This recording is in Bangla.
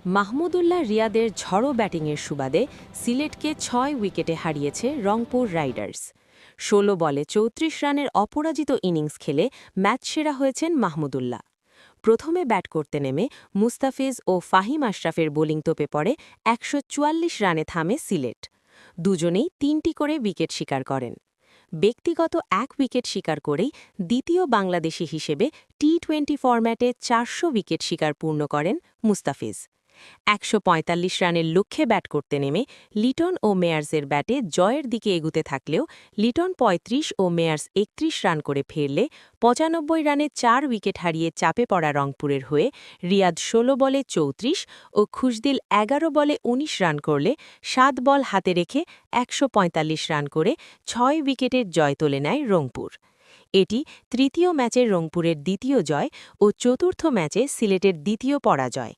মাহমুদুল্লাহ রিয়াদের ঝড়ো ব্যাটিংয়ের সুবাদে সিলেটকে ৬ উইকেটে হারিয়েছে রংপুর রাইডার্স। ১৬ বলে ৩৪ রানের অপরাজিত ইনিংস খেলে ম্যাচ সেরা হয়েছেন মাহমুদুল্লাহ। প্রথমে ব্যাট করতে নেমে মুস্তাফিজ ও ফাহিম আশরাফের বোলিং তোপে পড়ে ১৪৪ রানে থামে সিলেট। দুজনেই ৩টি করে উইকেট শিকার করেন। ব্যক্তিগত ১ উইকেট শিকার করেই দ্বিতীয় বাংলাদেশি হিসেবে টি-২০ ফরম্যাটে ৪০০ উইকেট শিকার পূর্ণ করেন মুস্তাফিজ। ১৪৫ রানের লক্ষ্যে ব্যাট করতে নেমে লিটন ও মেয়ার্সের ব্যাটে জয়ের দিকে এগুতে থাকলেও লিটন ৩৫ ও মেয়ার্স ৩১ রান করে ফেরলে ৯৫ রানে ৪ উইকেট হারিয়ে চাপে পড়া রংপুরের হয়ে রিয়াদ ১৬ বলে ৩৪ ও খুশদিল ১১ বলে ১৯ রান করলে ৭ বল হাতে রেখে ১৪৫ রান করে ৬ উইকেটের জয় তুলে নেয় রংপুর। এটি তৃতীয় ম্যাচের রংপুরের দ্বিতীয় জয় ও চতুর্থ ম্যাচে সিলেটের দ্বিতীয় পরাজয়।